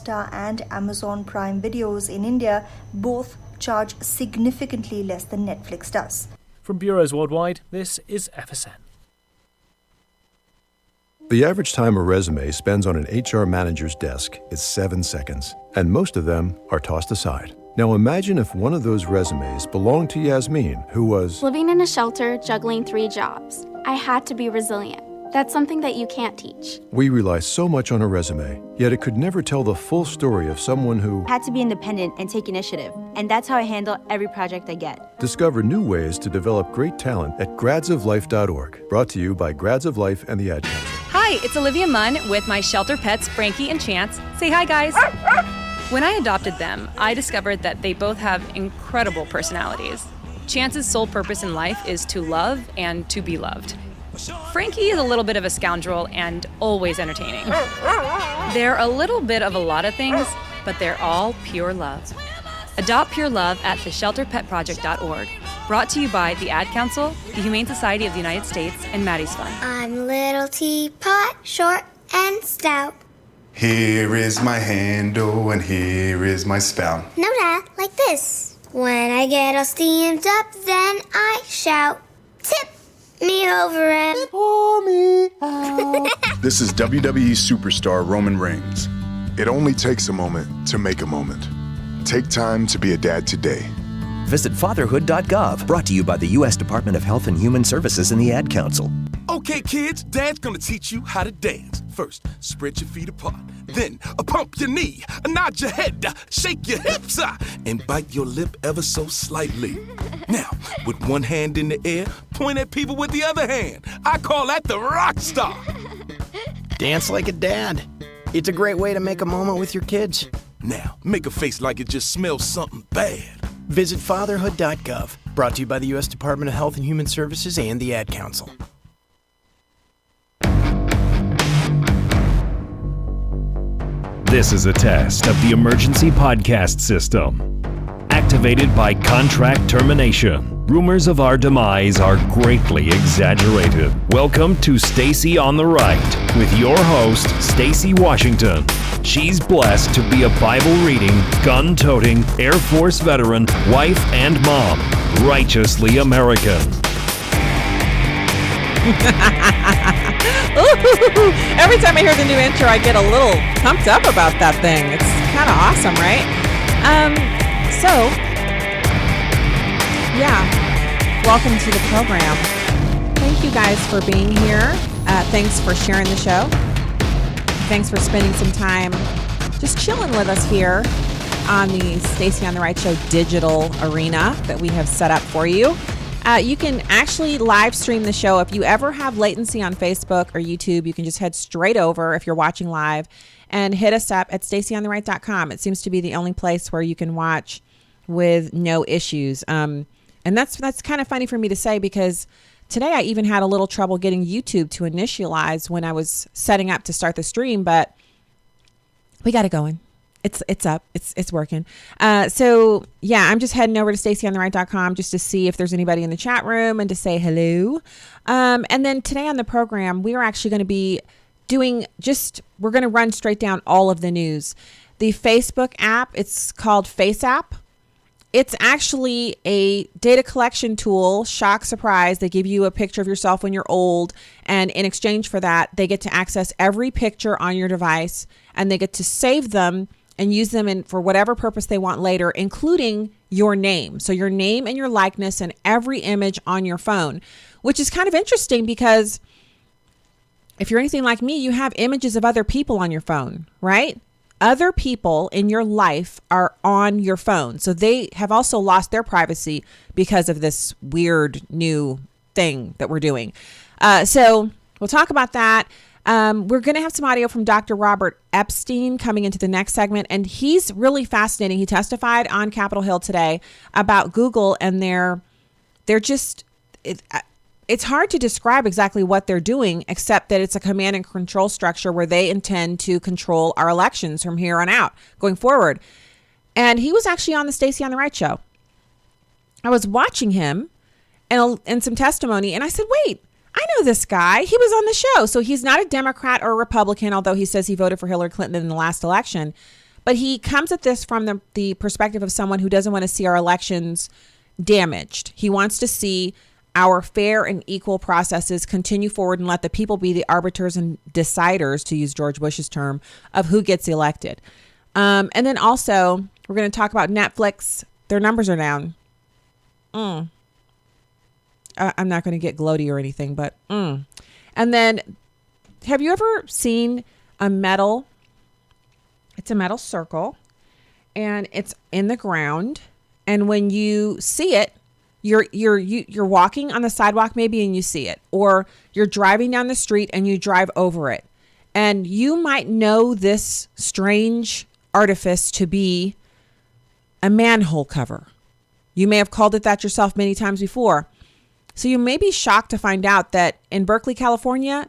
Hotstar and Amazon Prime Videos in India both charge significantly less than Netflix does. From bureaus worldwide, this is FSN. The average time a resume spends on an HR manager's desk is 7 seconds, and most of them are tossed aside. Now imagine if one of those resumes belonged to Yasmin, who was living in a shelter, juggling 3 jobs. I had to be resilient. That's something that you can't teach. We rely so much on a resume, yet it could never tell the full story of someone who had to be independent and take initiative. And that's how I handle every project I get. Discover new ways to develop great talent at gradsoflife.org. Brought to you by Grads of Life and the Ad Council. Hi, it's Olivia Munn with my shelter pets, Frankie and Chance. Say hi, guys. When I adopted them, I discovered that they both have incredible personalities. Chance's sole purpose in life is to love and to be loved. Frankie is a little bit of a scoundrel and always entertaining. They're a little bit of a lot of things, but they're all pure love. Adopt pure love at theshelterpetproject.org. Brought to you by the Ad Council, the Humane Society of the United States, and Maddie's Fund. I'm little teapot, short and stout. Here is my handle and here is my spout. No, Dad, like this. When I get all steamed up, then I shout, tip me over and pour me out. This is WWE superstar Roman Reigns. It only takes a moment to make a moment. Take time to be a dad today. Visit fatherhood.gov, brought to you by the U.S. Department of Health and Human Services and the Ad Council. Okay, kids, Dad's gonna teach you how to dance. First, spread your feet apart. Then, pump your knee, nod your head, shake your hips, and bite your lip ever so slightly. Now, with one hand in the air, point at people with the other hand. I call that the rock star. Dance like a dad. It's a great way to make a moment with your kids. Now, make a face like it just smells something bad. Visit fatherhood.gov, brought to you by the U.S. Department of Health and Human Services and the Ad Council. This is a test of the emergency podcast system. Activated by contract termination. Rumors of our demise are greatly exaggerated. Welcome to Stacy on the Right with your host, Stacy Washington. She's blessed to be a Bible-reading, gun-toting, Air Force veteran, wife, and mom. Righteously American. Every time I hear the new intro, I get a little pumped up about that thing. It's kind of awesome, right? Welcome to the program. Thank you guys for being here. Thanks for sharing the show. Thanks for spending some time just chilling with us here on the Stacy on the Right Show digital arena that we have set up for you. You can actually live stream the show. If you ever have latency on Facebook or YouTube, you can just head straight over if you're watching live and hit us up at stacyontheright.com. It seems to be the only place where you can watch with no issues. And that's kind of funny for me to say because today I even had a little trouble getting YouTube to initialize when I was setting up to start the stream, but we got it going. It's up. It's working. I'm just heading over to stacyontheright.com just to see if there's anybody in the chat room and to say hello. And then today on the program, we are actually going to be we're going to run straight down all of the news. The Facebook app, it's called FaceApp. It's actually a data collection tool, shock, surprise. They give you a picture of yourself when you're old. And in exchange for that, they get to access every picture on your device and they get to save them and use them for whatever purpose they want later, including your name. So your name and your likeness and every image on your phone, which is kind of interesting because if you're anything like me, you have images of other people on your phone, right? Other people in your life are on your phone. So they have also lost their privacy because of this weird new thing that we're doing. So we'll talk about that. We're going to have some audio from Dr. Robert Epstein coming into the next segment, and he's really fascinating. He testified on Capitol Hill today about Google, and it's hard to describe exactly what they're doing, except that it's a command and control structure where they intend to control our elections from here on out, going forward. And he was actually on the Stacy on the Right show. I was watching him and some testimony, and I said, wait, I know this guy. He was on the show. So he's not a Democrat or a Republican, although he says he voted for Hillary Clinton in the last election. But he comes at this from the perspective of someone who doesn't want to see our elections damaged. He wants to see our fair and equal processes continue forward and let the people be the arbiters and deciders, to use George Bush's term, of who gets elected. And then also, we're going to talk about Netflix. Their numbers are down. I'm not going to get gloaty or anything, but And then, have you ever seen a metal? It's a metal circle, and it's in the ground. And when you see it, you're walking on the sidewalk maybe, and you see it, or you're driving down the street and you drive over it, and you might know this strange artifice to be a manhole cover. You may have called it that yourself many times before. So you may be shocked to find out that in Berkeley, California,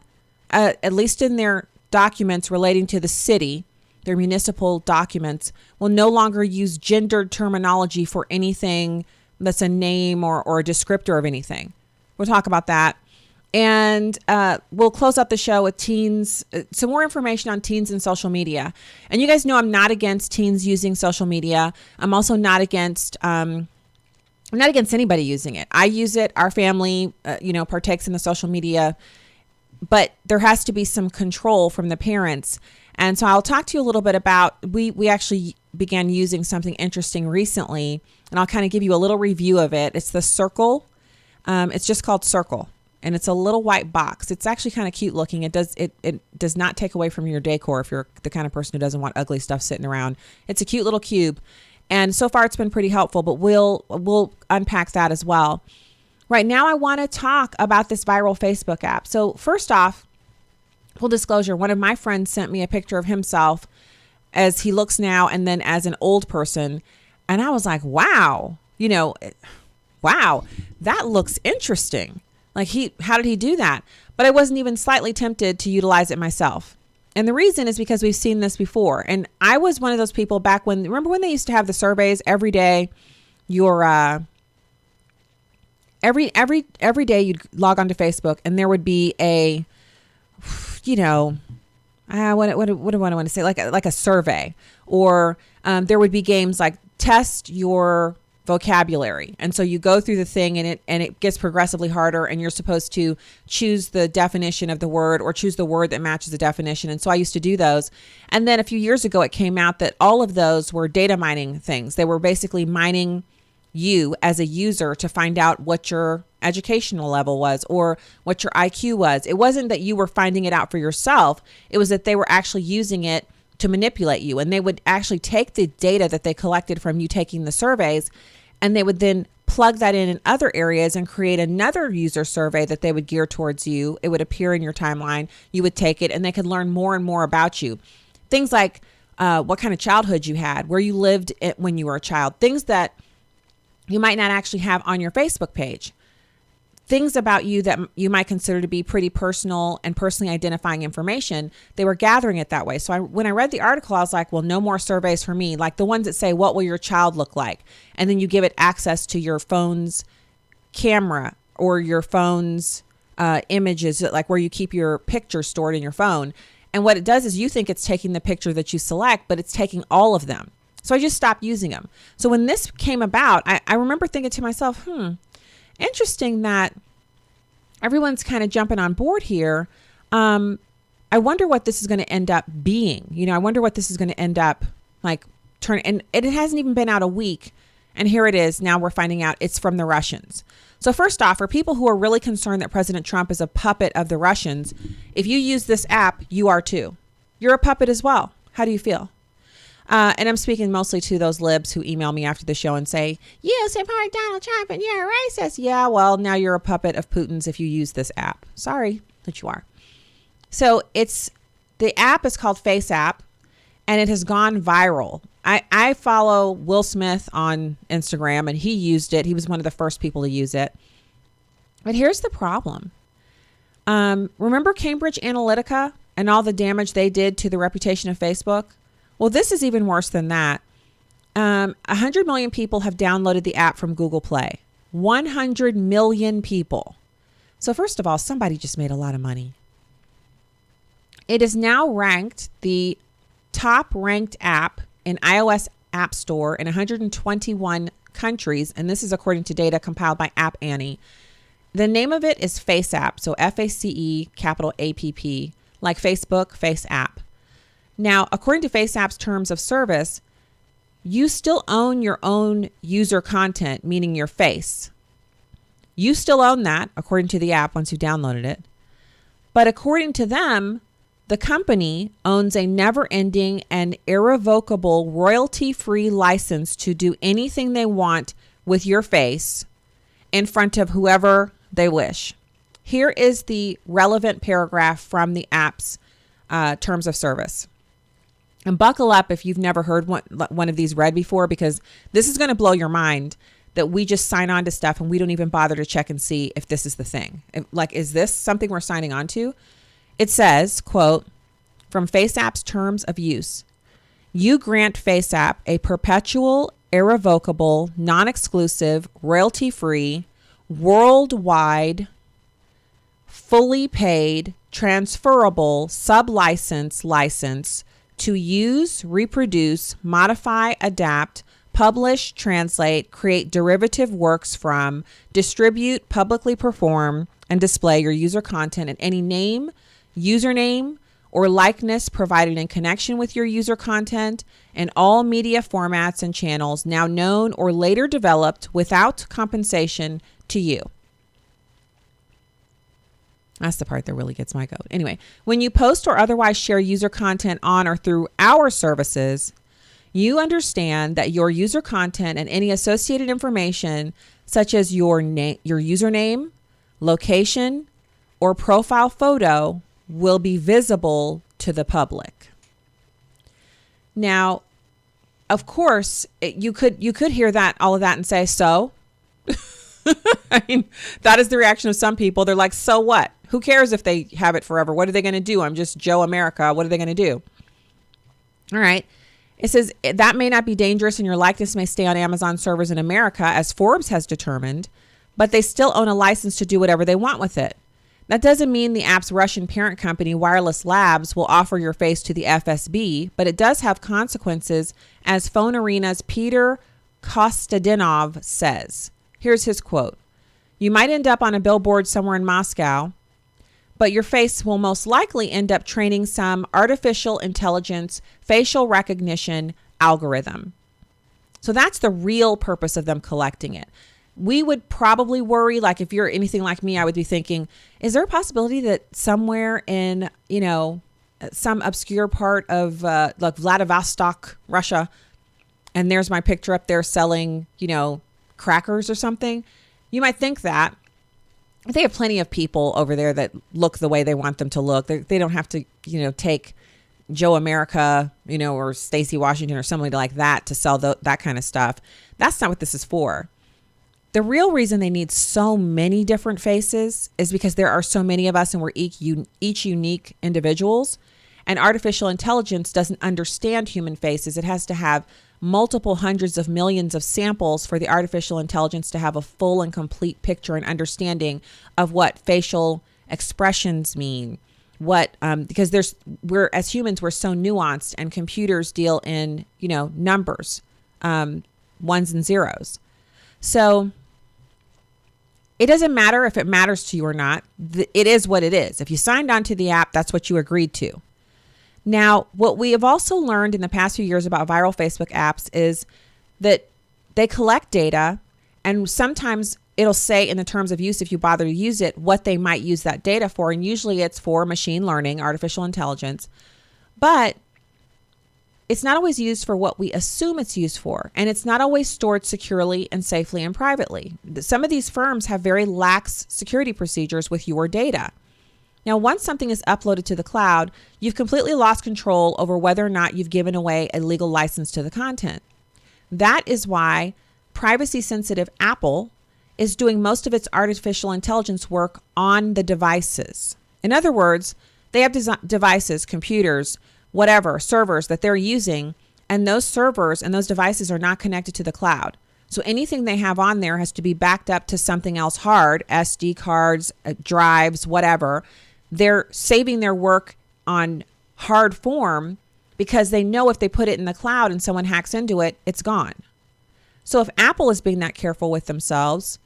at least in their documents relating to the city, their municipal documents will no longer use gendered terminology for anything that's a name or a descriptor of anything. We'll talk about that. And we'll close out the show with teens, some more information on teens and social media. And you guys know I'm not against teens using social media. I'm also not against anybody using it. I use it. Our family, partakes in the social media, but there has to be some control from the parents. And so I'll talk to you a little bit about, we actually began using something interesting recently, and I'll kind of give you a little review of it. It's the Circle. It's just called Circle, and it's a little white box. It's actually kind of cute looking. It does not take away from your decor if you're the kind of person who doesn't want ugly stuff sitting around. It's a cute little cube. And so far it's been pretty helpful, but we'll unpack that as well. Right now I want to talk about this viral Facebook app. So first off, full disclosure, one of my friends sent me a picture of himself as he looks now and then as an old person. And I was like, wow, that looks interesting. Like how did he do that? But I wasn't even slightly tempted to utilize it myself. And the reason is because we've seen this before. And I was one of those people back remember when they used to have the surveys every day? Every day you'd log onto Facebook and there would be a, what do I want to say? Like a survey, or there would be games like test your vocabulary. And so you go through the thing and it gets progressively harder, and you're supposed to choose the definition of the word or choose the word that matches the definition. And so I used to do those. And then a few years ago, it came out that all of those were data mining things. They were basically mining you as a user to find out what your educational level was or what your IQ was. It wasn't that you were finding it out for yourself. It was that they were actually using it to manipulate you. And they would actually take the data that they collected from you taking the surveys, and they would then plug that in other areas and create another user survey that they would gear towards you. It would appear in your timeline. You would take it, and they could learn more and more about you. Things like what kind of childhood you had, where you lived when you were a child, things that you might not actually have on your Facebook page. Things about you that you might consider to be pretty personal and personally identifying information, they were gathering it that way. So when I read the article, I was like, well, no more surveys for me. Like the ones that say, what will your child look like? And then you give it access to your phone's camera or your phone's images, like where you keep your pictures stored in your phone. And what it does is you think it's taking the picture that you select, but it's taking all of them. So I just stopped using them. So when this came about, I remember thinking to myself, interesting that everyone's kind of jumping on board here. I wonder what this is going to end up being. I wonder what this is going to end up like turning. And it hasn't even been out a week. And here it is. Now we're finding out it's from the Russians. So first off, for people who are really concerned that President Trump is a puppet of the Russians, if you use this app, you are too. You're a puppet as well. How do you feel? And I'm speaking mostly to those libs who email me after the show and say, you support Donald Trump and you're a racist. Yeah, well, now you're a puppet of Putin's if you use this app. Sorry that you are. So the app is called FaceApp, and it has gone viral. I follow Will Smith on Instagram, and he used it. He was one of the first people to use it. But here's the problem. Remember Cambridge Analytica and all the damage they did to the reputation of Facebook? Well, this is even worse than that. 100 million people have downloaded the app from Google Play. 100 million people. So first of all, somebody just made a lot of money. It is now ranked the top ranked app in iOS App Store in 121 countries, and this is according to data compiled by App Annie. The name of it is FaceApp, so FACE capital APP, like Facebook, FaceApp. Now, according to FaceApp's terms of service, you still own your own user content, meaning your face. You still own that, according to the app, once you downloaded it. But according to them, the company owns a never-ending and irrevocable royalty-free license to do anything they want with your face in front of whoever they wish. Here is the relevant paragraph from the app's terms of service. And buckle up if you've never heard one of these read before, because this is going to blow your mind that we just sign on to stuff and we don't even bother to check and see if this is the thing. Is this something we're signing on to? It says, quote, from FaceApp's terms of use, you grant FaceApp a perpetual, irrevocable, non-exclusive, royalty-free, worldwide, fully paid, transferable sub-license license to use, reproduce, modify, adapt, publish, translate, create derivative works from, distribute, publicly perform, and display your user content in any name, username, or likeness provided in connection with your user content in all media formats and channels now known or later developed without compensation to you. That's the part that really gets my goat. Anyway, when you post or otherwise share user content on or through our services, you understand that your user content and any associated information, such as your username, location, or profile photo, will be visible to the public. Now, of course, you could hear all of that and say, so? I mean, that is the reaction of some people. They're like, so what? Who cares if they have it forever? What are they going to do? I'm just Joe America. What are they going to do? All right. It says that may not be dangerous and your likeness may stay on Amazon servers in America, as Forbes has determined, but they still own a license to do whatever they want with it. That doesn't mean the app's Russian parent company, Wireless Labs, will offer your face to the FSB, but it does have consequences, as Phone Arena's Peter Kostadinov says. Here's his quote. You might end up on a billboard somewhere in Moscow, but your face will most likely end up training some artificial intelligence facial recognition algorithm. So that's the real purpose of them collecting it. We would probably worry, like if you're anything like me, I would be thinking, is there a possibility that somewhere in, some obscure part of like Vladivostok, Russia, and there's my picture up there selling, crackers or something? You might think that. They have plenty of people over there that look the way they want them to look. They don't have to, take Joe America, or Stacy Washington or somebody like that to sell that kind of stuff. That's not what this is for. The real reason they need so many different faces is because there are so many of us and we're each unique individuals. And artificial intelligence doesn't understand human faces. It has to have multiple hundreds of millions of samples for the artificial intelligence to have a full and complete picture and understanding of what facial expressions mean. Because we're as humans, we're so nuanced, and computers deal in, numbers, ones and zeros. So it doesn't matter if it matters to you or not. It is what it is. If you signed on to the app, that's what you agreed to. Now, what we have also learned in the past few years about viral Facebook apps is that they collect data, and sometimes it'll say in the terms of use, if you bother to use it, what they might use that data for. And usually it's for machine learning, artificial intelligence. But it's not always used for what we assume it's used for. And it's not always stored securely and safely and privately. Some of these firms have very lax security procedures with your data. Now, once something is uploaded to the cloud, you've completely lost control over whether or not you've given away a legal license to the content. That is why privacy-sensitive Apple is doing most of its artificial intelligence work on the devices. In other words, they have devices, computers, whatever, servers that they're using, and those servers and those devices are not connected to the cloud. So anything they have on there has to be backed up to something else hard, SD cards, drives, whatever. They're saving their work on hard form because they know if they put it in the cloud and someone hacks into it, it's gone. So if Apple is being that careful with themselves,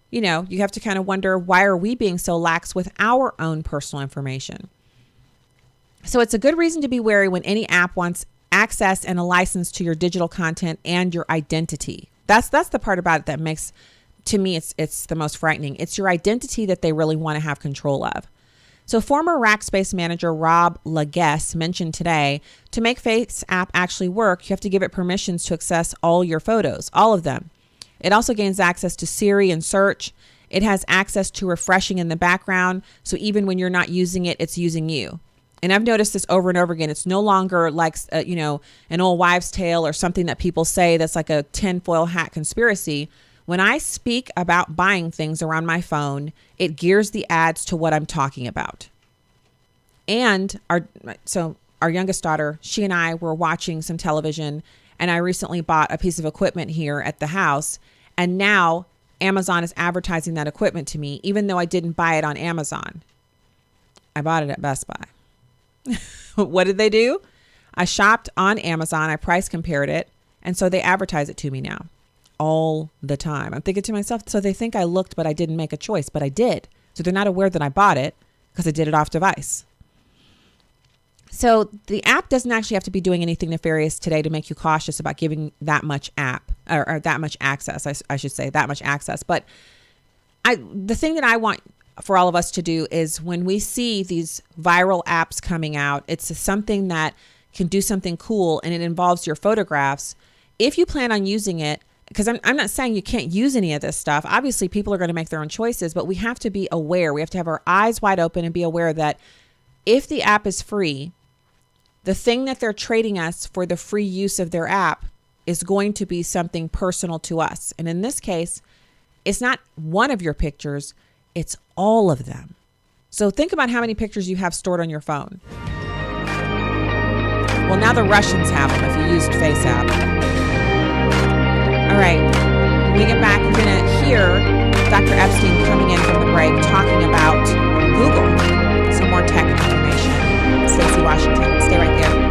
you have to kind of wonder, why are we being so lax with our own personal information? So it's a good reason to be wary when any app wants access and a license to your digital content and your identity. That's the part about it that makes, to me, it's the most frightening. It's your identity that they really want to have control of. So former Rackspace manager Rob Laguesse mentioned today, to make FaceApp actually work, you have to give it permissions to access all your photos, all of them. It also gains access to Siri and search. It has access to refreshing in the background. So even when you're not using it, it's using you. And I've noticed this over and over again. It's no longer like, an old wives' tale or something that people say that's like a tinfoil hat conspiracy. When I speak about buying things around my phone, it gears the ads to what I'm talking about. And our youngest daughter, she and I were watching some television, and I recently bought a piece of equipment here at the house. And now Amazon is advertising that equipment to me, even though I didn't buy it on Amazon. I bought it at Best Buy. What did they do? I shopped on Amazon. I price compared it. And so they advertise it to me now all the time. I'm thinking to myself, so they think I looked, but I didn't make a choice, but I did. So they're not aware that I bought it because I did it off device. So the app doesn't actually have to be doing anything nefarious today to make you cautious about giving that much or that much access. I should say that much access. But the thing that I want for all of us to do is, when we see these viral apps coming out, it's something that can do something cool and it involves your photographs. If you plan on using it, because I'm not saying you can't use any of this stuff. Obviously, people are going to make their own choices, but we have to be aware. We have to have our eyes wide open and be aware that if the app is free, the thing that they're trading us for the free use of their app is going to be something personal to us. And in this case, it's not one of your pictures, it's all of them. So think about how many pictures you have stored on your phone. Well, now the Russians have them if you used FaceApp. All right, when we get back, you're going to hear Dr. Epstein coming in from the break talking about Google. Some more tech information. Stacy Washington. Stay right there.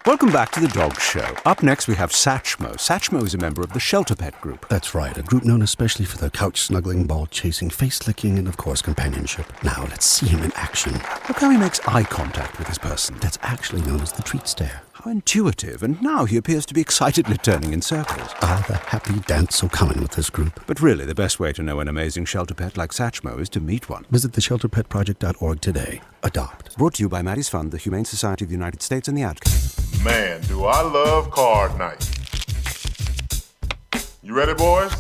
Welcome back to The Dog Show. Up next, we have Satchmo. Satchmo is a member of the Shelter Pet Group. That's right, a group known especially for their couch-snuggling, ball-chasing, face-licking, and, of course, companionship. Now, let's see him in action. Look how he makes eye contact with his person. That's actually known as the treat stare. How intuitive, and now he appears to be excitedly turning in circles. Ah, the happy dance so common with this group. But really, the best way to know an amazing shelter pet like Satchmo is to meet one. Visit theshelterpetproject.org today. Adopt. Brought to you by Maddie's Fund, the Humane Society of the United States, and the Ad Council. Man, do I love card night. You ready, boys?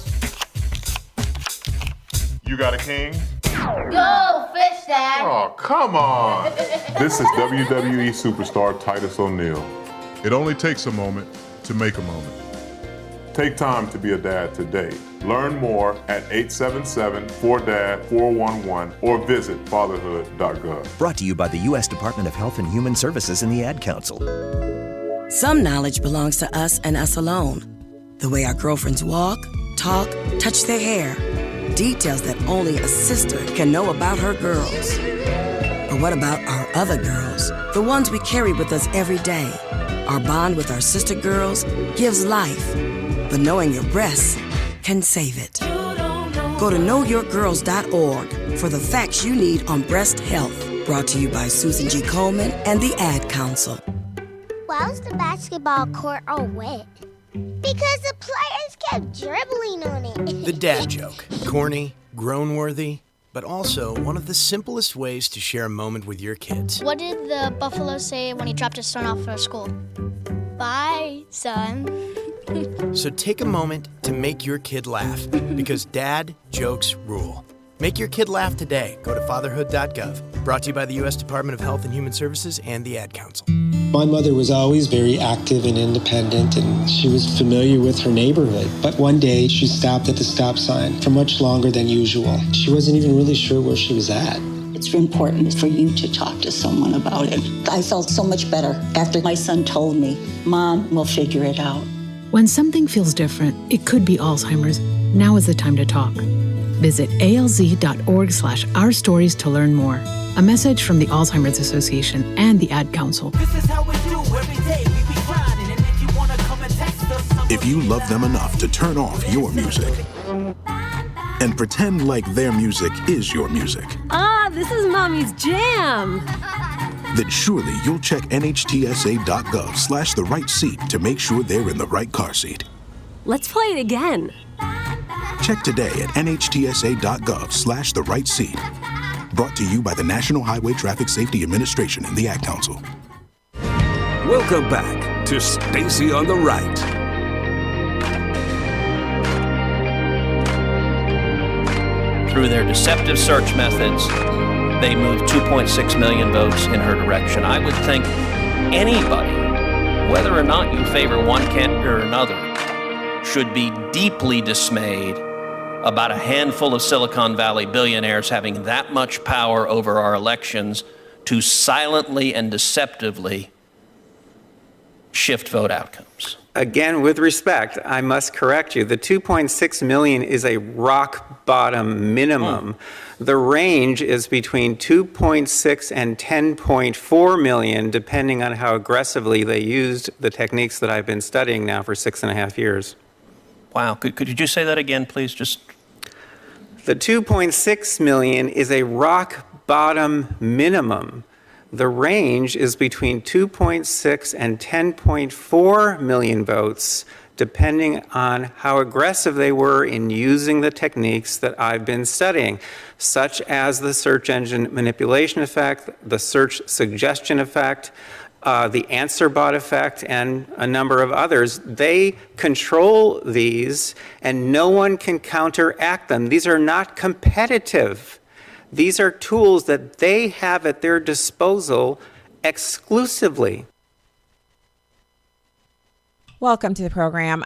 You got a king? Go, fish dad! Oh, come on! This is WWE superstar Titus O'Neil. It only takes a moment to make a moment. Take time to be a dad today. Learn more at 877-4DAD-411 or visit fatherhood.gov. Brought to you by the U.S. Department of Health and Human Services and the Ad Council. Some knowledge belongs to us and us alone. The way our girlfriends walk, talk, touch their hair. Details that only a sister can know about her girls. But what about our other girls? The ones we carry with us every day. Our bond with our sister girls gives life. But knowing your breasts can save it. Go to knowyourgirls.org for the facts you need on breast health. Brought to you by Susan G. Komen and the Ad Council. Why was the basketball court all wet? Because the players kept dribbling on it. The dad joke. Corny, groan-worthy, but also one of the simplest ways to share a moment with your kids. What did the buffalo say when he dropped his son off for school? Bye, son. So take a moment to make your kid laugh, because dad jokes rule. Make your kid laugh today. Go to fatherhood.gov. Brought to you by the U.S. Department of Health and Human Services and the Ad Council. My mother was always very active and independent, and she was familiar with her neighborhood. But one day, she stopped at the stop sign for much longer than usual. She wasn't even really sure where she was at. It's important for you to talk to someone about it. I felt so much better after my son told me, Mom, we'll figure it out. When something feels different, it could be Alzheimer's. Now is the time to talk. Visit alz.org/our stories to learn more. A message from the Alzheimer's Association and the Ad Council. If you love them enough to turn off your music and pretend like their music is your music, This is Mommy's jam. then surely you'll check nhtsa.gov/the right seat to make sure they're in the right car seat. Let's play it again. Check today at nhtsa.gov/the right seat. Brought to you by the National Highway Traffic Safety Administration and the Ad Council. Welcome back to Stacy on the Right. Through their deceptive search methods, they moved 2.6 million votes in her direction. I would think anybody, whether or not you favor one candidate or another, should be deeply dismayed about a handful of Silicon Valley billionaires having that much power over our elections to silently and deceptively shift vote outcomes. Again, with respect, I must correct you. The 2.6 million is a rock bottom minimum. The range is between 2.6 and 10.4 million, depending on how aggressively they used the techniques that I've been studying now for 6.5 years. Wow. Could you just say that again, please? The 2.6 million is a rock bottom minimum. The range is between 2.6 and 10.4 million votes, depending on how aggressive they were in using the techniques that I've been studying, such as the search engine manipulation effect, the search suggestion effect, the answer bot effect, and a number of others. They control these, and no one can counteract them. These are not competitive. These are tools that they have at their disposal exclusively. Welcome to the program.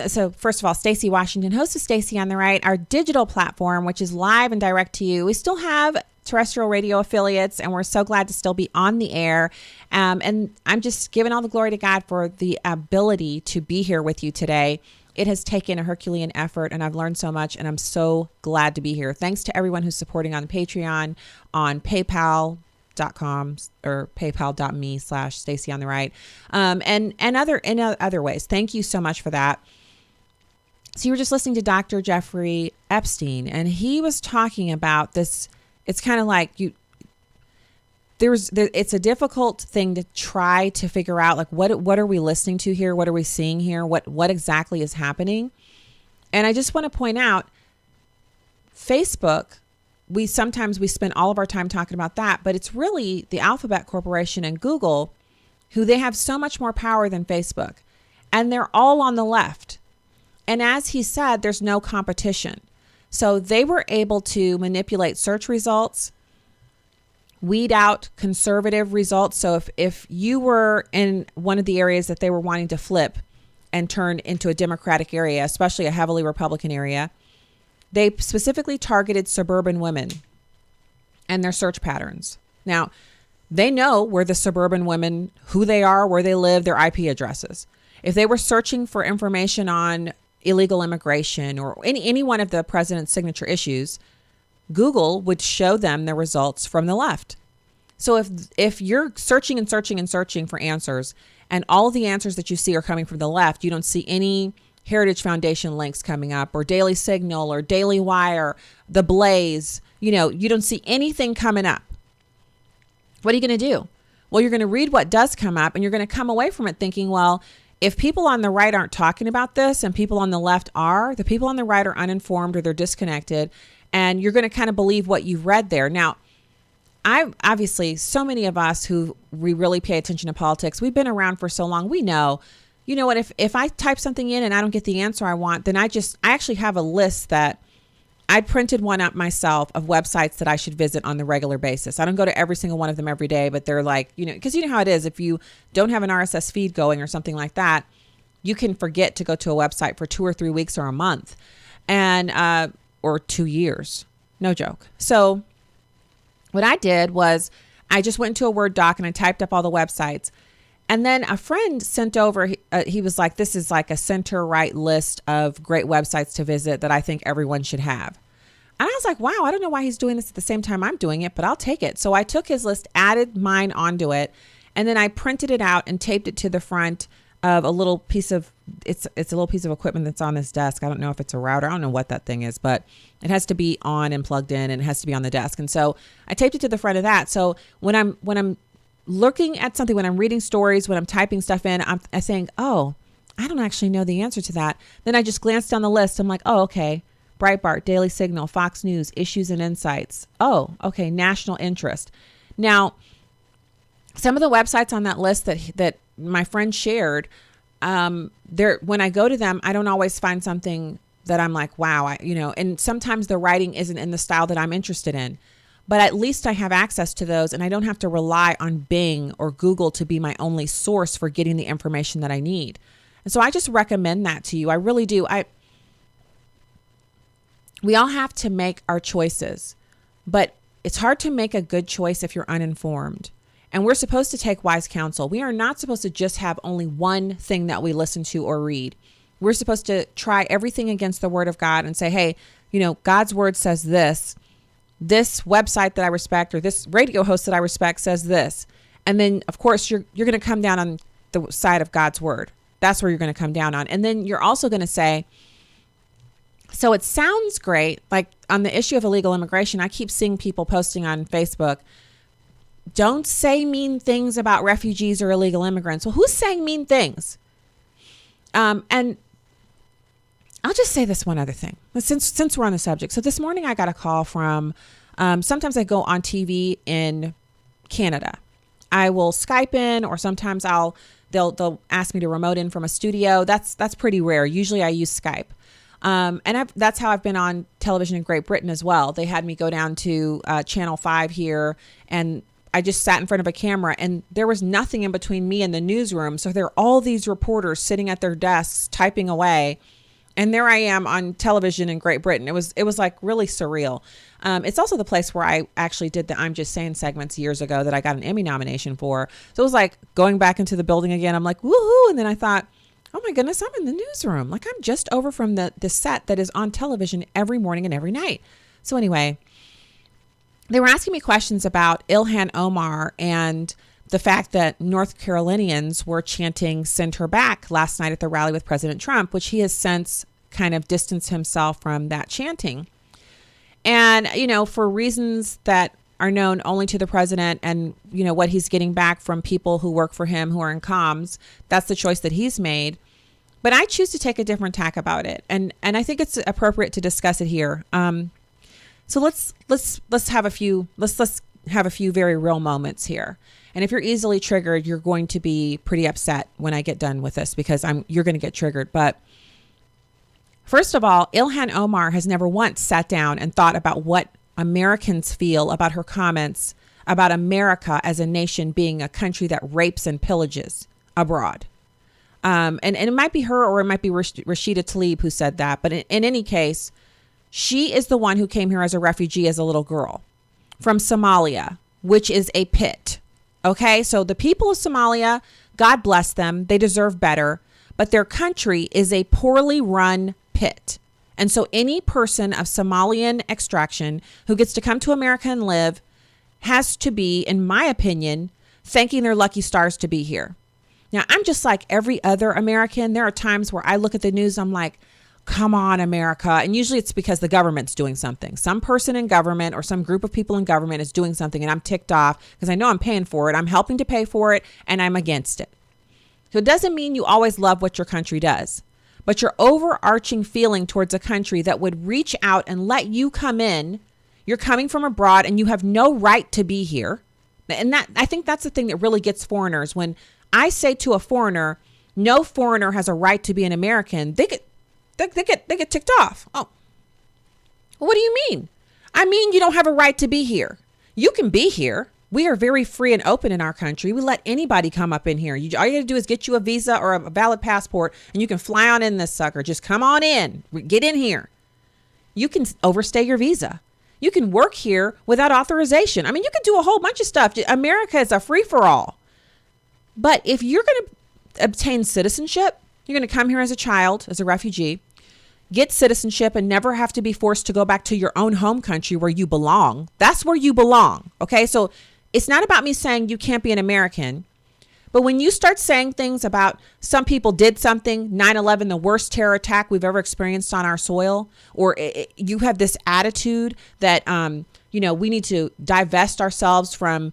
So first of all, Stacy Washington, host of Stacy on the Right, our digital platform, which is live and direct to you. We still have terrestrial radio affiliates, and we're so glad to still be on the air. And I'm just giving all the glory to God for the ability to be here with you today. It has taken a Herculean effort, and I've learned so much, and I'm so glad to be here. Thanks to everyone who's supporting on Patreon, on PayPal.com or PayPal.me/Stacy on the Right, and other ways. Thank you so much for that. So you were just listening to Dr. Jeffrey Epstein, and he was talking about this. It's kind of like it's a difficult thing to try to figure out, like, what are we listening to here? What are we seeing here? What exactly is happening? And I just want to point out, Facebook, we spend all of our time talking about that, but it's really the Alphabet Corporation and Google, who they have so much more power than Facebook. And they're all on the left. And as he said, there's no competition. So they were able to manipulate search results, weed out conservative results. So if you were in one of the areas that they were wanting to flip and turn into a Democratic area, especially a heavily Republican area, they specifically targeted suburban women and their search patterns. Now, they know where the suburban women, who they are, where they live, their IP addresses. If they were searching for information on illegal immigration or any one of the president's signature issues, Google would show them the results from the left. So if you're searching and searching and searching for answers, and all of the answers that you see are coming from the left, you don't see any Heritage Foundation links coming up, or Daily Signal, or Daily Wire, The Blaze, you don't see anything coming up. What are you going to do? Well, you're going to read what does come up, and you're going to come away from it thinking, well, if people on the right aren't talking about this and people on the left are, the people on the right are uninformed or they're disconnected, and you're going to kind of believe what you've read there. Now, obviously, so many of us we really pay attention to politics, we've been around for so long, we know, you know what, if I type something in and I don't get the answer I want, then I actually have a list that I printed one up myself of websites that I should visit on the regular basis. I don't go to every single one of them every day, but they're like, because you know how it is, if you don't have an RSS feed going or something like that, you can forget to go to a website for 2 or 3 weeks or a month, and or 2 years. No joke. So what I did was I just went into a Word doc and I typed up all the websites. And then a friend sent over, he was like, this is like a center-right list of great websites to visit that I think everyone should have. And I was like, wow, I don't know why he's doing this at the same time I'm doing it, but I'll take it. So I took his list, added mine onto it, and then I printed it out and taped it to the front of a little piece of, it's a little piece of equipment that's on this desk. I don't know if it's a router. I don't know what that thing is, but it has to be on and plugged in, and it has to be on the desk. And so I taped it to the front of that. So when I'm looking at something, when I'm reading stories, when I'm typing stuff in, I think, oh, I don't actually know the answer to that. Then I just glanced down the list. I'm like, oh, okay. Breitbart, Daily Signal, Fox News, Issues and Insights. Oh, okay. National interest. Now, some of the websites on that list that my friend shared, when I go to them, I don't always find something that I'm like, wow, and sometimes the writing isn't in the style that I'm interested in. But at least I have access to those, and I don't have to rely on Bing or Google to be my only source for getting the information that I need. And so I just recommend that to you. I really do. We all have to make our choices, but it's hard to make a good choice if you're uninformed. And we're supposed to take wise counsel. We are not supposed to just have only one thing that we listen to or read. We're supposed to try everything against the word of God and say, hey, God's word says this. This website that I respect or this radio host that I respect says this. And then, of course, you're going to come down on the side of God's word. That's where you're going to come down on. And then you're also going to say, so it sounds great. Like on the issue of illegal immigration, I keep seeing people posting on Facebook, don't say mean things about refugees or illegal immigrants. Well, who's saying mean things? And I'll just say this one other thing, since we're on the subject. So this morning I got a call from, sometimes I go on TV in Canada. I will Skype in, or sometimes they'll ask me to remote in from a studio. That's pretty rare. Usually I use Skype. And that's how I've been on television in Great Britain as well. They had me go down to Channel 5 here, and I just sat in front of a camera, and there was nothing in between me and the newsroom. So there are all these reporters sitting at their desks typing away. And there I am on television in Great Britain. It was like really surreal. It's also the place where I actually did the I'm Just Saying segments years ago that I got an Emmy nomination for. So it was like going back into the building again. I'm like, woohoo. And then I thought, oh my goodness, I'm in the newsroom. Like I'm just over from the set that is on television every morning and every night. So anyway, they were asking me questions about Ilhan Omar and the fact that North Carolinians were chanting "Send her back" last night at the rally with President Trump, which he has since kind of distanced himself from that chanting. And, for reasons that are known only to the president and, what he's getting back from people who work for him who are in comms, that's the choice that he's made. But I choose to take a different tack about it. And I think it's appropriate to discuss it here. So let's have a few very real moments here. And if you're easily triggered, you're going to be pretty upset when I get done with this because you're going to get triggered. But first of all, Ilhan Omar has never once sat down and thought about what Americans feel about her comments about America as a nation being a country that rapes and pillages abroad. And it might be her or it might be Rashida Tlaib who said that. But in any case, she is the one who came here as a refugee as a little girl from Somalia, which is a pit. Okay, so the people of Somalia, God bless them, they deserve better, but their country is a poorly run pit. And so any person of Somalian extraction who gets to come to America and live has to be, in my opinion, thanking their lucky stars to be here. Now, I'm just like every other American. There are times where I look at the news, I'm like, come on, America. And usually it's because the government's doing something. Some person in government or some group of people in government is doing something and I'm ticked off because I know I'm paying for it. I'm helping to pay for it and I'm against it. So it doesn't mean you always love what your country does, but your overarching feeling towards a country that would reach out and let you come in, you're coming from abroad and you have no right to be here. And that, I think that's the thing that really gets foreigners. When I say to a foreigner, no foreigner has a right to be an American, they get ticked off. Oh, well, what do you mean? I mean, you don't have a right to be here. You can be here. We are very free and open in our country. We let anybody come up in here. All you got to do is get you a visa or a valid passport and you can fly on in this sucker. Just come on in. Get in here. You can overstay your visa. You can work here without authorization. I mean, you can do a whole bunch of stuff. America is a free-for-all. But if you're going to obtain citizenship, you're going to come here as a child, as a refugee, get citizenship, and never have to be forced to go back to your own home country where you belong. That's where you belong. Okay. So it's not about me saying you can't be an American. But when you start saying things about some people did something, 9/11, the worst terror attack we've ever experienced on our soil, or you have this attitude that, we need to divest ourselves from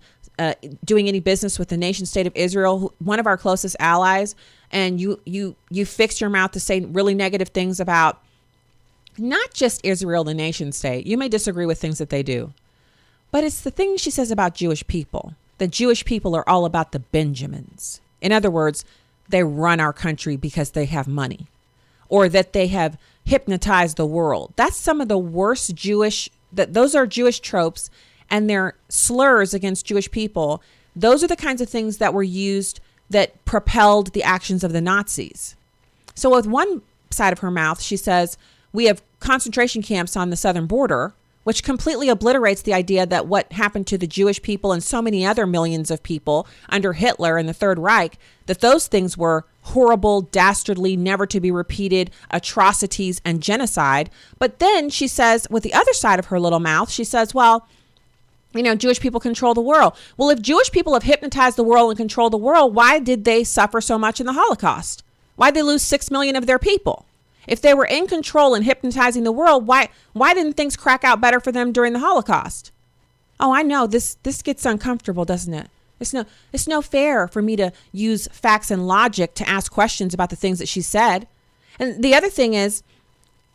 doing any business with the nation state of Israel, one of our closest allies, and you fix your mouth to say really negative things about not just Israel, the nation state. You may disagree with things that they do, but it's the thing she says about Jewish people. The Jewish people are all about the Benjamins. In other words, they run our country because they have money, or that they have hypnotized the world. That's some of the worst those are Jewish tropes, and they're slurs against Jewish people. Those are the kinds of things that were used that propelled the actions of the Nazis. So with one side of her mouth, she says, we have concentration camps on the southern border, which completely obliterates the idea that what happened to the Jewish people and so many other millions of people under Hitler and the Third Reich, that those things were horrible, dastardly, never to be repeated atrocities and genocide. But then she says, with the other side of her little mouth, she says, well, Jewish people control the world. Well, if Jewish people have hypnotized the world and control the world, why did they suffer so much in the Holocaust? Why did they lose 6 million of their people? If they were in control and hypnotizing the world, why didn't things crack out better for them during the Holocaust? Oh, I know this gets uncomfortable, doesn't it? It's no fair for me to use facts and logic to ask questions about the things that she said. And the other thing is,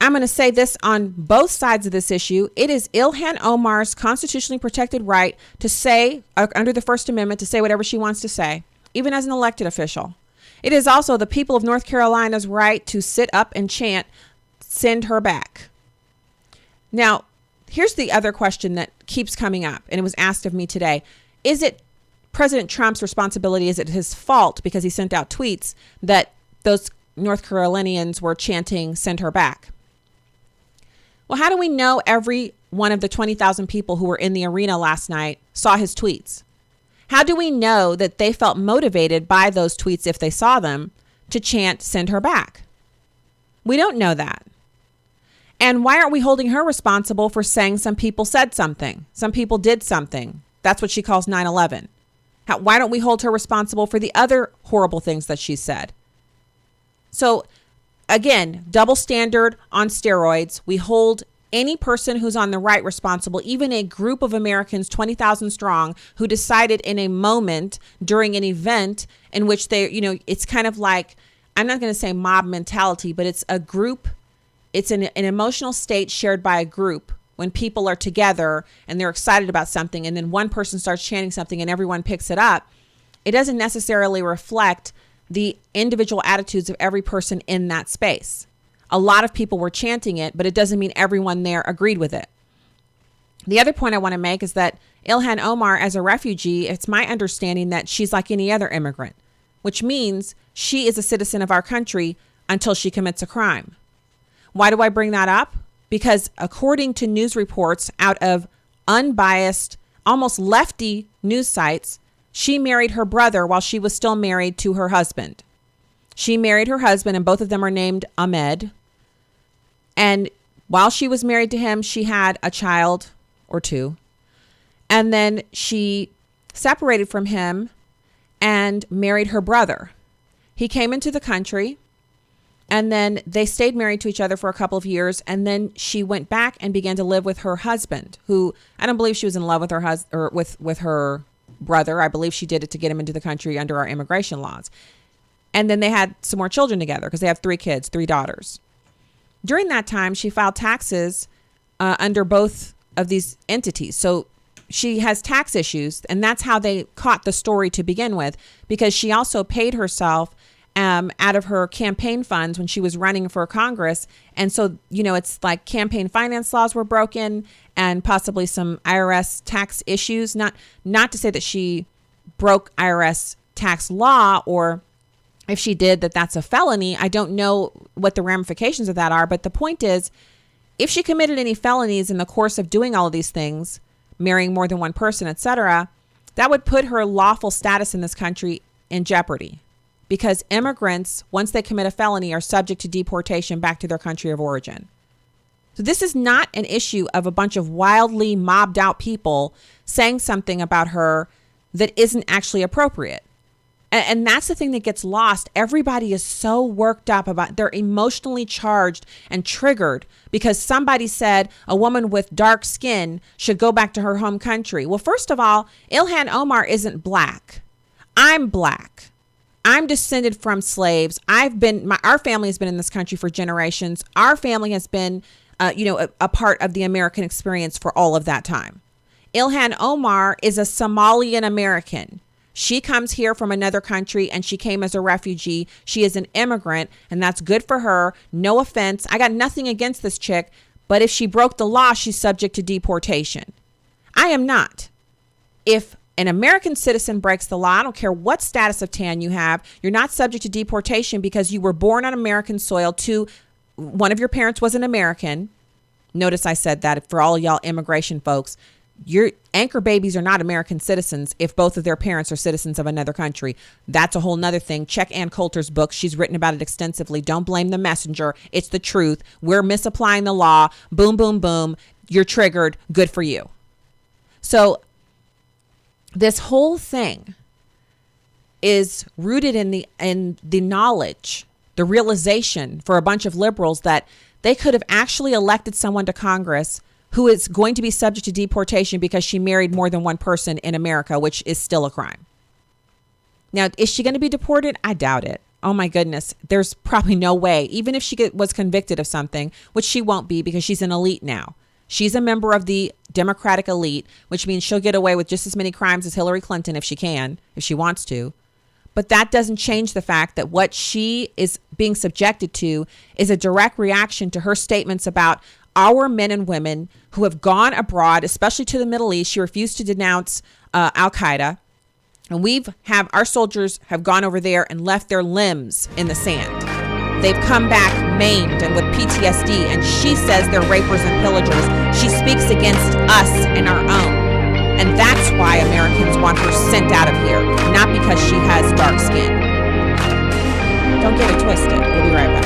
I'm going to say this on both sides of this issue. It is Ilhan Omar's constitutionally protected right to say, under the First Amendment, to say whatever she wants to say, even as an elected official. It is also the people of North Carolina's right to sit up and chant, send her back. Now, here's the other question that keeps coming up, and it was asked of me today. Is it President Trump's responsibility? Is it his fault because he sent out tweets that those North Carolinians were chanting, send her back? Well, how do we know every one of the 20,000 people who were in the arena last night saw his tweets? How do we know that they felt motivated by those tweets, if they saw them, to chant, send her back? We don't know that. And why aren't we holding her responsible for saying some people said something? Some people did something. That's what she calls 9/11. Why don't we hold her responsible for the other horrible things that she said? So again, double standard on steroids. We hold any person who's on the right responsible, even a group of Americans, 20,000 strong, who decided in a moment during an event in which they, it's kind of like, I'm not going to say mob mentality, but it's a group. It's an emotional state shared by a group when people are together and they're excited about something, and then one person starts chanting something and everyone picks it up. It doesn't necessarily reflect the individual attitudes of every person in that space. A lot of people were chanting it, but it doesn't mean everyone there agreed with it. The other point I want to make is that Ilhan Omar, as a refugee, it's my understanding that she's like any other immigrant, which means she is a citizen of our country until she commits a crime. Why do I bring that up? Because according to news reports out of unbiased, almost lefty news sites, she married her brother while she was still married to her husband. She married her husband, and both of them are named Ahmed. And while she was married to him, she had a child or two. And then she separated from him and married her brother. He came into the country, and then they stayed married to each other for a couple of years. And then she went back and began to live with her husband, who I don't believe she was in love with her husband or with her brother. I believe she did it to get him into the country under our immigration laws. And then they had some more children together because they have 3 kids, 3 daughters. During that time, she filed taxes under both of these entities. So she has tax issues, and that's how they caught the story to begin with, because she also paid herself out of her campaign funds when she was running for Congress. And so, it's like campaign finance laws were broken and possibly some IRS tax issues. Not to say that she broke IRS tax law, or if she did, that's a felony. I don't know what the ramifications of that are. But the point is, if she committed any felonies in the course of doing all of these things, marrying more than one person, etc., that would put her lawful status in this country in jeopardy because immigrants, once they commit a felony, are subject to deportation back to their country of origin. So this is not an issue of a bunch of wildly mobbed out people saying something about her that isn't actually appropriate. And that's the thing that gets lost. Everybody is so worked up about, they're emotionally charged and triggered because somebody said a woman with dark skin should go back to her home country. Well, first of all, Ilhan Omar isn't black. I'm black. I'm descended from slaves. Our family has been in this country for generations. Our family has been, a part of the American experience for all of that time. Ilhan Omar is a Somalian American. She comes here from another country and she came as a refugee. She is an immigrant and that's good for her. No offense. I got nothing against this chick, but if she broke the law, she's subject to deportation. I am not. If an American citizen breaks the law, I don't care what status of tan you have, you're not subject to deportation because you were born on American soil one of your parents was an American. Notice I said that for all y'all immigration folks. Your anchor babies are not American citizens if both of their parents are citizens of another country. That's a whole nother thing. Check Ann Coulter's book. She's written about it extensively. Don't blame the messenger. It's the truth. We're misapplying the law. Boom, boom, boom. You're triggered. Good for you. So this whole thing is rooted in the knowledge, the realization for a bunch of liberals that they could have actually elected someone to Congress who is going to be subject to deportation because she married more than one person in America, which is still a crime. Now, is she going to be deported? I doubt it. Oh my goodness. There's probably no way, even if she was convicted of something, which she won't be because she's an elite now. She's a member of the Democratic elite, which means she'll get away with just as many crimes as Hillary Clinton if she wants to. But that doesn't change the fact that what she is being subjected to is a direct reaction to her statements about our men and women who have gone abroad, especially to the Middle East. She refused to denounce Al-Qaeda. And our soldiers have gone over there and left their limbs in the sand. They've come back maimed and with PTSD. And she says they're rapers and pillagers. She speaks against us and our own. And that's why Americans want her sent out of here, not because she has dark skin. Don't get it twisted. We'll be right back.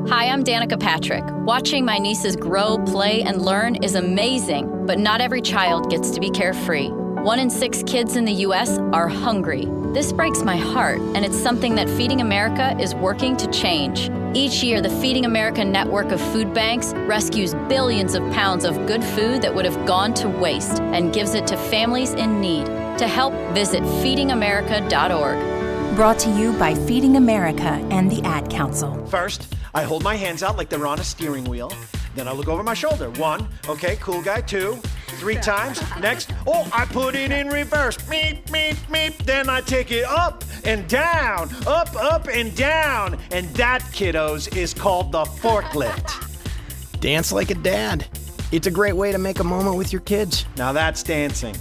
Hi, I'm Danica Patrick. Watching my nieces grow, play, and learn is amazing, but not every child gets to be carefree. 1 in 6 kids in the U.S. are hungry. This breaks my heart, and it's something that Feeding America is working to change. Each year, the Feeding America network of food banks rescues billions of pounds of good food that would have gone to waste and gives it to families in need. To help, visit feedingamerica.org. Brought to you by Feeding America and the Ad Council. First, I hold my hands out like they're on a steering wheel. Then I look over my shoulder. 1, okay, cool guy. 2, 3 times. Next, I put it in reverse. Meep, meep, meep. Then I take it up and down, up and down. And that, kiddos, is called the forklift. Dance like a dad. It's a great way to make a moment with your kids. Now that's dancing.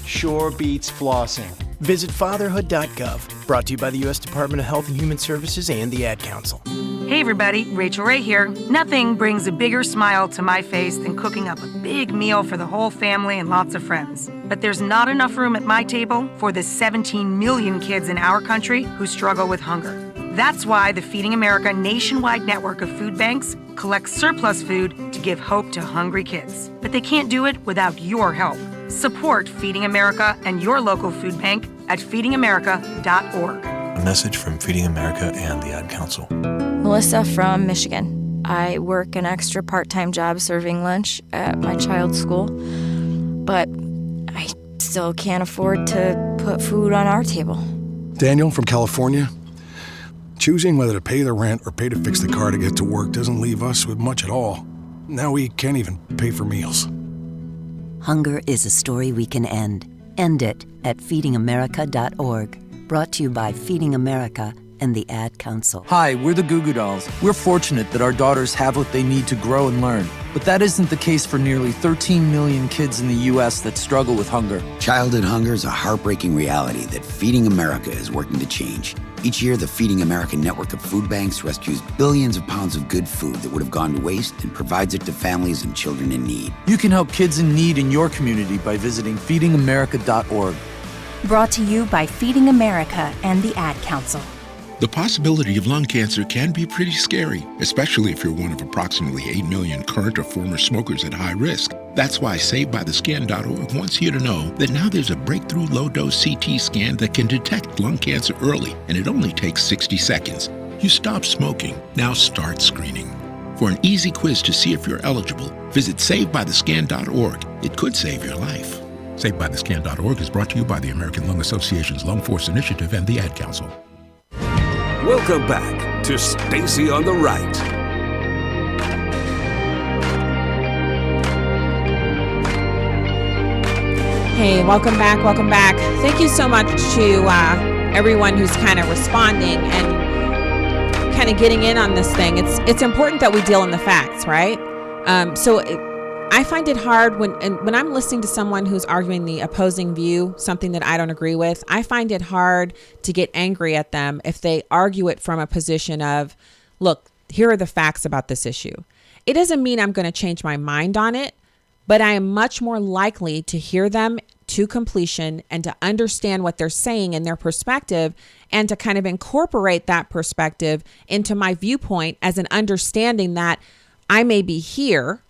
Sure beats flossing. Visit fatherhood.gov. Brought to you by the U.S. Department of Health and Human Services and the Ad Council. Hey everybody, Rachel Ray here. Nothing brings a bigger smile to my face than cooking up a big meal for the whole family and lots of friends. But there's not enough room at my table for the 17 million kids in our country who struggle with hunger. That's why the Feeding America nationwide network of food banks collects surplus food to give hope to hungry kids. But they can't do it without your help. Support Feeding America and your local food bank at feedingamerica.org. A message from Feeding America and the Ad Council. Melissa from Michigan. I work an extra part-time job serving lunch at my child's school, but I still can't afford to put food on our table. Daniel from California. Choosing whether to pay the rent or pay to fix the car to get to work doesn't leave us with much at all. Now we can't even pay for meals. Hunger is a story we can end. End it at feedingamerica.org. Brought to you by Feeding America and the Ad Council. Hi, we're the Goo Goo Dolls. We're fortunate that our daughters have what they need to grow and learn. But that isn't the case for nearly 13 million kids in the U.S. that struggle with hunger. Childhood hunger is a heartbreaking reality that Feeding America is working to change. Each year, the Feeding America network of food banks rescues billions of pounds of good food that would have gone to waste and provides it to families and children in need. You can help kids in need in your community by visiting feedingamerica.org. Brought to you by Feeding America and the Ad Council. The possibility of lung cancer can be pretty scary, especially if you're one of approximately 8 million current or former smokers at high risk. That's why SaveByTheScan.org wants you to know that now there's a breakthrough low-dose CT scan that can detect lung cancer early, and it only takes 60 seconds. You stop smoking, now start screening. For an easy quiz to see if you're eligible, visit SaveByTheScan.org. It could save your life. SaveByTheScan.org is brought to you by the American Lung Association's Lung Force Initiative and the Ad Council. Welcome back to Stacy on the Right. Hey, welcome back. Welcome back. Thank you so much to everyone who's kind of responding and kind of getting in on this thing. It's important that we deal in the facts, right? I find it hard when I'm listening to someone who's arguing the opposing view, something that I don't agree with. I find it hard to get angry at them if they argue it from a position of, look, here are the facts about this issue. It doesn't mean I'm going to change my mind on it, but I am much more likely to hear them to completion and to understand what they're saying and their perspective, and to kind of incorporate that perspective into my viewpoint as an understanding that I may be here,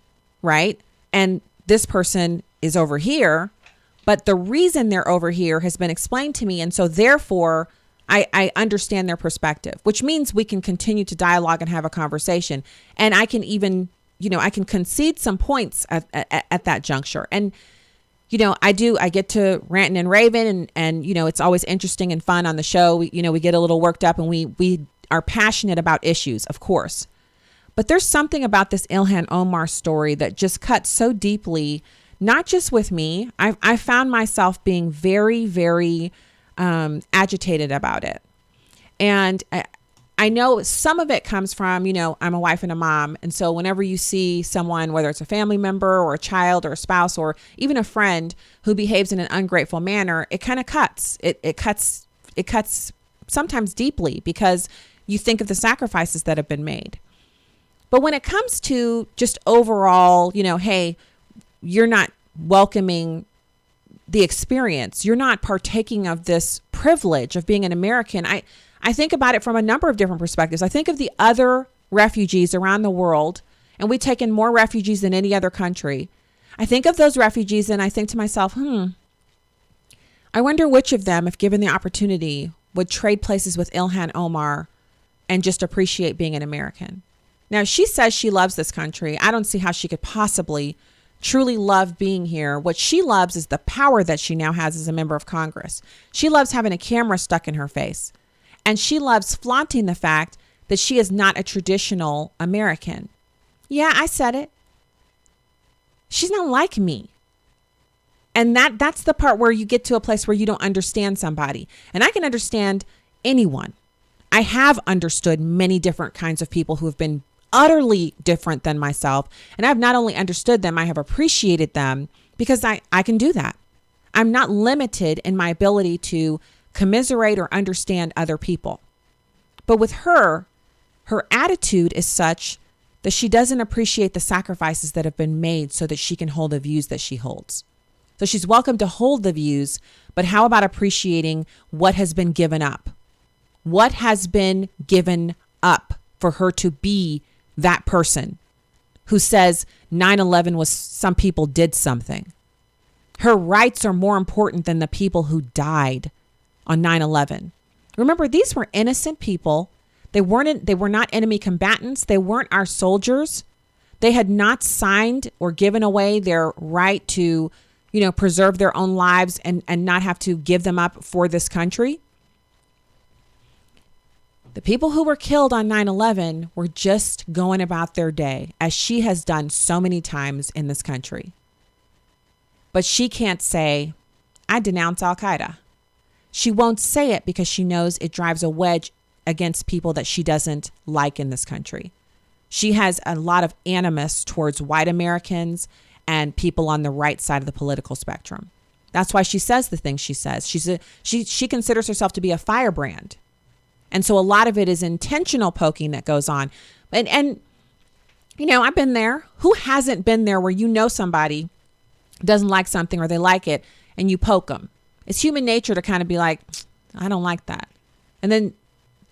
right? And this person is over here, but the reason they're over here has been explained to me. And so therefore I understand their perspective, which means we can continue to dialogue and have a conversation. And I can even, I can concede some points at that juncture. And, I get to ranting and raving and, it's always interesting and fun on the show. We get a little worked up and we are passionate about issues, of course. But there's something about this Ilhan Omar story that just cuts so deeply, not just with me. I found myself being very, very agitated about it. And I know some of it comes from, I'm a wife and a mom. And so whenever you see someone, whether it's a family member or a child or a spouse or even a friend who behaves in an ungrateful manner, it kind of cuts. It cuts sometimes deeply because you think of the sacrifices that have been made. But when it comes to just overall, hey, you're not welcoming the experience. You're not partaking of this privilege of being an American. I think about it from a number of different perspectives. I think of the other refugees around the world, and we've taken more refugees than any other country. I think of those refugees and I think to myself, I wonder which of them, if given the opportunity, would trade places with Ilhan Omar and just appreciate being an American. Now, she says she loves this country. I don't see how she could possibly truly love being here. What she loves is the power that she now has as a member of Congress. She loves having a camera stuck in her face. And she loves flaunting the fact that she is not a traditional American. Yeah, I said it. She's not like me. And that's the part where you get to a place where you don't understand somebody. And I can understand anyone. I have understood many different kinds of people who have been utterly different than myself. And I've not only understood them, I have appreciated them because I can do that. I'm not limited in my ability to commiserate or understand other people. But with her attitude is such that she doesn't appreciate the sacrifices that have been made so that she can hold the views that she holds. So she's welcome to hold the views, but how about appreciating what has been given up? What has been given up for her to be that person who says 9/11 was some people did something? Her rights are more important than the people who died on 9/11. Remember, these were innocent people. They were not enemy combatants. They weren't our soldiers. They had not signed or given away their right to, preserve their own lives and not have to give them up for this country. The people who were killed on 9/11 were just going about their day, as she has done so many times in this country. But she can't say, I denounce Al-Qaeda. She won't say it because she knows it drives a wedge against people that she doesn't like in this country. She has a lot of animus towards white Americans and people on the right side of the political spectrum. That's why she says the things she says. She considers herself to be a firebrand. And so a lot of it is intentional poking that goes on. And you know, I've been there. Who hasn't been there where you know somebody doesn't like something or they like it and you poke them? It's human nature to kind of be like, I don't like that. And then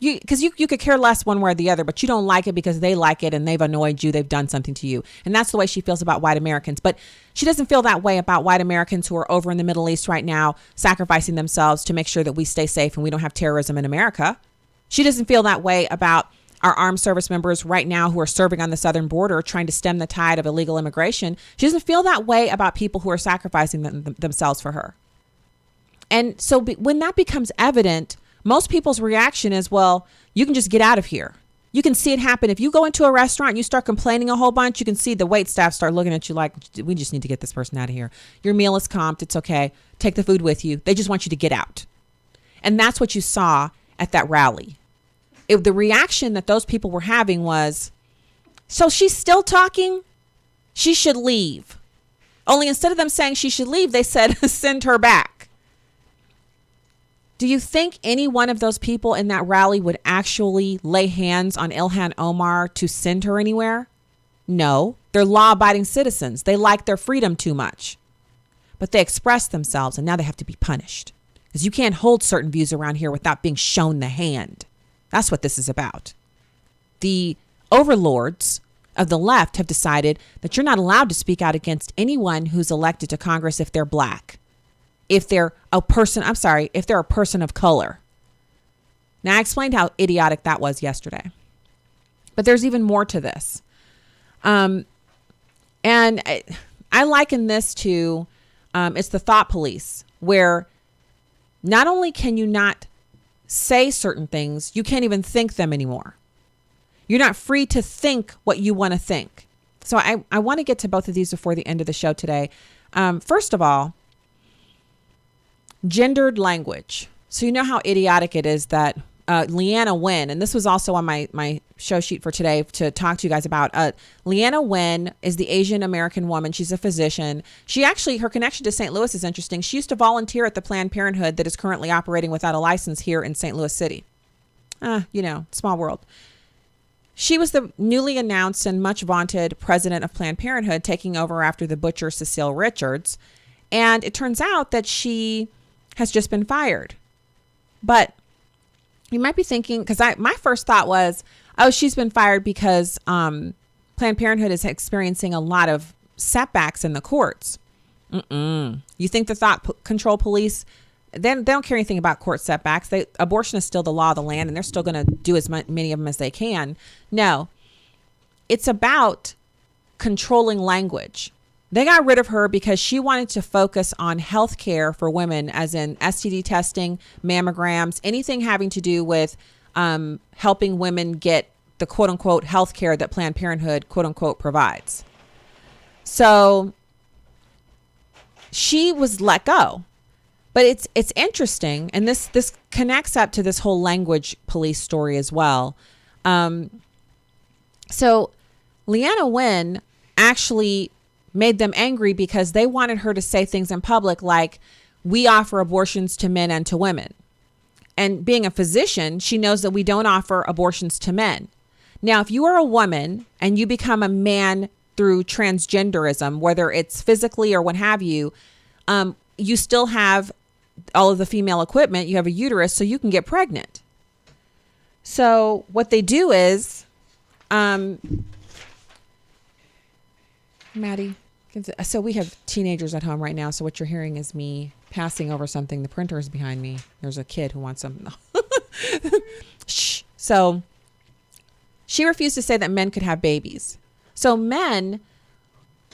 you could care less one way or the other, but you don't like it because they like it and they've annoyed you. They've done something to you. And that's the way she feels about white Americans. But she doesn't feel that way about white Americans who are over in the Middle East right now, sacrificing themselves to make sure that we stay safe and we don't have terrorism in America. She doesn't feel that way about our armed service members right now who are serving on the southern border, trying to stem the tide of illegal immigration. She doesn't feel that way about people who are sacrificing themselves for her. And so when that becomes evident, most people's reaction is, well, you can just get out of here. You can see it happen. If you go into a restaurant and you start complaining a whole bunch, you can see the wait staff start looking at you like, we just need to get this person out of here. Your meal is comped. It's okay. Take the food with you. They just want you to get out. And that's what you saw at that rally. The reaction that those people were having was, so she's still talking? She should leave. Only instead of them saying she should leave, they said, send her back. Do you think any one of those people in that rally would actually lay hands on Ilhan Omar to send her anywhere? No, they're law-abiding citizens. They like their freedom too much. But they express themselves and now they have to be punished. Because you can't hold certain views around here without being shown the hand. That's what this is about. The overlords of the left have decided that you're not allowed to speak out against anyone who's elected to Congress if they're black. If they're a person of color. Now, I explained how idiotic that was yesterday. But there's even more to this. And I liken this to, it's the thought police, where not only can you not say certain things, you can't even think them anymore. You're not free to think what you want to think. So I want to get to both of these before the end of the show today. First of all, gendered language. So you know how idiotic it is that Leanna Wen, and this was also on my show sheet for today to talk to you guys about. Leanna Wen is the Asian American woman. She's a physician. She actually, her connection to St. Louis is interesting. She used to volunteer at the Planned Parenthood that is currently operating without a license here in St. Louis City. Small world. She was the newly announced and much vaunted president of Planned Parenthood, taking over after the butcher Cecile Richards. And it turns out that she has just been fired. But you might be thinking, because my first thought was, oh, she's been fired because Planned Parenthood is experiencing a lot of setbacks in the courts. You think the thought control police, they don't care anything about court setbacks. Abortion is still the law of the land, and they're still going to do as many of them as they can. No, it's about controlling language. They got rid of her because she wanted to focus on health care for women, as in STD testing, mammograms, anything having to do with helping women get the quote unquote health care that Planned Parenthood quote unquote provides. So she was let go. But it's interesting, and this connects up to this whole language police story as well. So Leanna Wen actually made them angry because they wanted her to say things in public like, we offer abortions to men and to women. And being a physician, she knows that we don't offer abortions to men. Now, if you are a woman and you become a man through transgenderism, whether it's physically or what have you, you still have all of the female equipment. You have a uterus, so you can get pregnant. So what they do is, Maddie, so we have teenagers at home right now. So what you're hearing is me passing over something. The printer is behind me. There's a kid who wants something. Shh. So she refused to say that men could have babies. So men,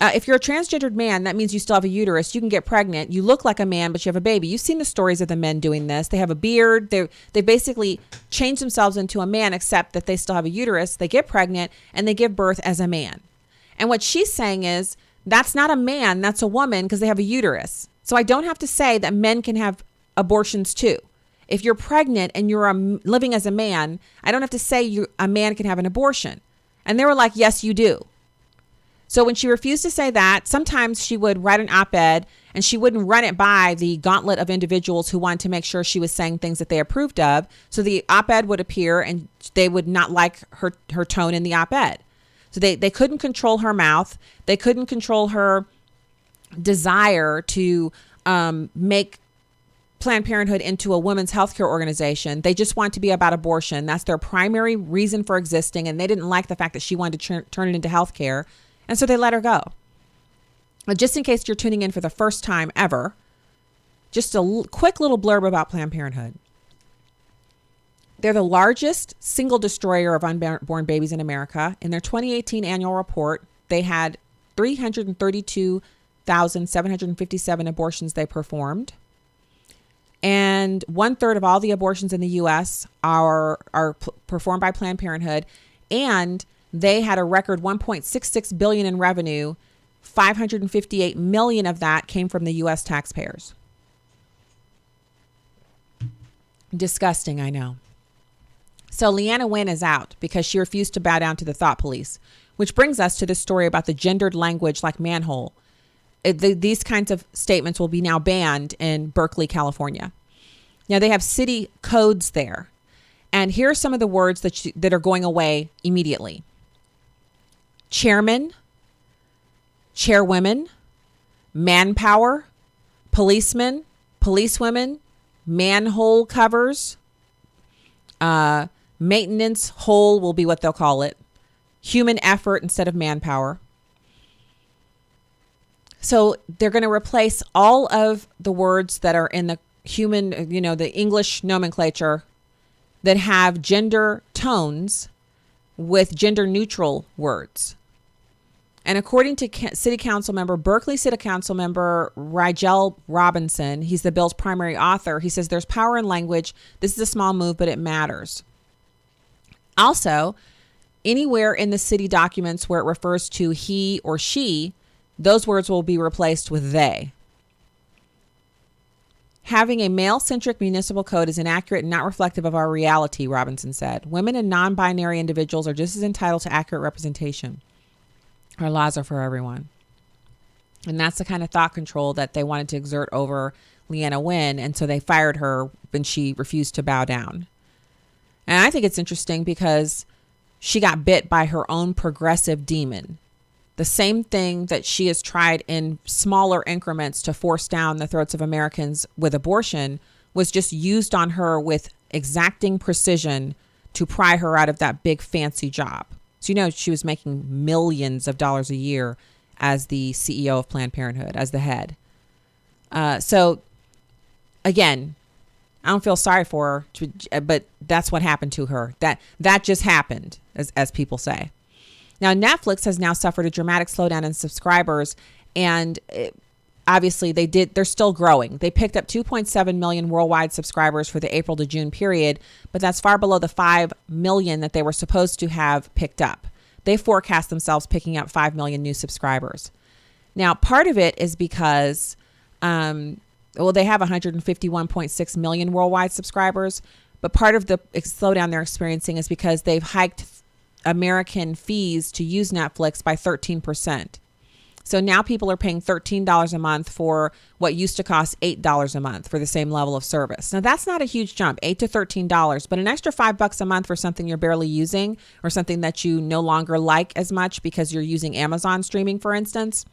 if you're a transgendered man, that means you still have a uterus. You can get pregnant. You look like a man, but you have a baby. You've seen the stories of the men doing this. They have a beard. They basically change themselves into a man, except that they still have a uterus. They get pregnant and they give birth as a man. And what she's saying is, that's not a man, that's a woman, because they have a uterus. So I don't have to say that men can have abortions too. If you're pregnant and you're living as a man, I don't have to say a man can have an abortion. And they were like, yes, you do. So when she refused to say that, sometimes she would write an op-ed and she wouldn't run it by the gauntlet of individuals who wanted to make sure she was saying things that they approved of. So the op-ed would appear and they would not like her tone in the op-ed. So they couldn't control her mouth. They couldn't control her desire to make Planned Parenthood into a women's healthcare organization. They just want to be about abortion. That's their primary reason for existing. And they didn't like the fact that she wanted to turn it into healthcare. And so they let her go. Just in case you're tuning in for the first time ever, just a quick little blurb about Planned Parenthood. They're the largest single destroyer of unborn babies in America. In their 2018 annual report, they had 332,757 abortions they performed. And 1/3 of all the abortions in the U.S. are performed by Planned Parenthood. And they had a record $1.66 billion in revenue. 558 million of that came from the U.S. taxpayers. Disgusting, I know. So Leanna Wen is out because she refused to bow down to the thought police, which brings us to the story about the gendered language like manhole. These kinds of statements will be now banned in Berkeley, California. Now they have city codes there. And here are some of the words that are going away immediately. Chairman, chairwomen, manpower, policemen, policewomen, manhole covers, maintenance hole will be what they'll call it. Human effort instead of manpower. So they're going to replace all of the words that are in the human, the English nomenclature that have gender tones with gender neutral words. And according to Berkeley City Council member Rigel Robinson, he's the bill's primary author. He says there's power in language. This is a small move, but it matters. Also, anywhere in the city documents where it refers to he or she, those words will be replaced with they. Having a male-centric municipal code is inaccurate and not reflective of our reality, Robinson said. Women and non-binary individuals are just as entitled to accurate representation. Our laws are for everyone. And that's the kind of thought control that they wanted to exert over Leanna Wen, and so they fired her when she refused to bow down. And I think it's interesting because she got bit by her own progressive demon. The same thing that she has tried in smaller increments to force down the throats of Americans with abortion was just used on her with exacting precision to pry her out of that big fancy job. So, she was making millions of dollars a year as the CEO of Planned Parenthood, as the head. So, again, I don't feel sorry for her, but that's what happened to her. That just happened, as people say. Now, Netflix has now suffered a dramatic slowdown in subscribers, and obviously they're still growing. They picked up 2.7 million worldwide subscribers for the April to June period, but that's far below the 5 million that they were supposed to have picked up. They forecast themselves picking up 5 million new subscribers. Now, part of it is because, they have 151.6 million worldwide subscribers, but part of the slowdown they're experiencing is because they've hiked American fees to use Netflix by 13%. So now people are paying $13 a month for what used to cost $8 a month for the same level of service. Now that's not a huge jump, $8 to $13, but an extra $5 a month for something you're barely using or something that you no longer like as much because you're using Amazon streaming, for instance,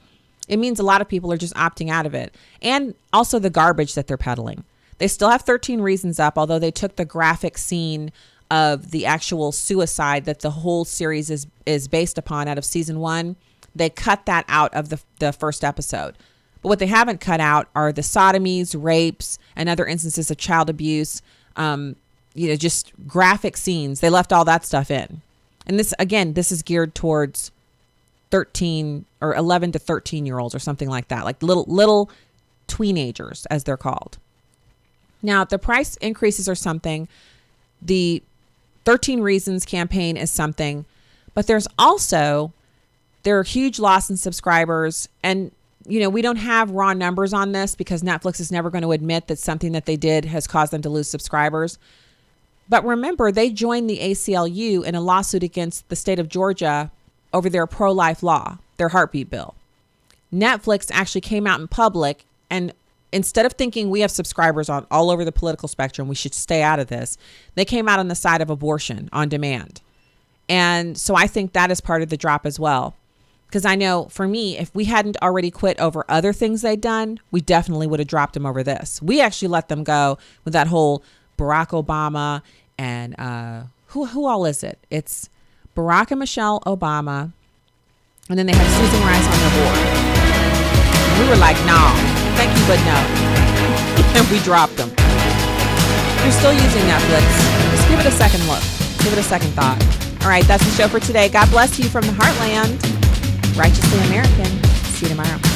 it means a lot of people are just opting out of it. And also the garbage that they're peddling. They still have 13 Reasons up, although they took the graphic scene of the actual suicide that the whole series is based upon out of season 1. They cut that out of the first episode. But what they haven't cut out are the sodomies, rapes, and other instances of child abuse, just graphic scenes. They left all that stuff in. And this is geared towards 13 or 11 to 13-year-olds or something like that, like little teenagers, as they're called. Now, the price increases are something. The 13 Reasons campaign is something, but there are huge loss in subscribers. And, we don't have raw numbers on this because Netflix is never going to admit that something that they did has caused them to lose subscribers. But remember, they joined the ACLU in a lawsuit against the state of Georgia over their pro-life law, their heartbeat bill. Netflix actually came out in public And instead of thinking we have subscribers on all over the political spectrum, we should stay out of this, they came out on the side of abortion on demand. And so I think that is part of the drop as well. Because I know for me, if we hadn't already quit over other things they'd done, we definitely would have dropped them over this. We actually let them go with that whole Barack Obama and who all is it? It's Barack and Michelle Obama. And then they have Susan Rice on their board. And we were like, nah, thank you, but no. And we dropped them. If you're still using Netflix, just give it a second look. Give it a second thought. All right, that's the show for today. God bless you from the Heartland. Righteously American. See you tomorrow.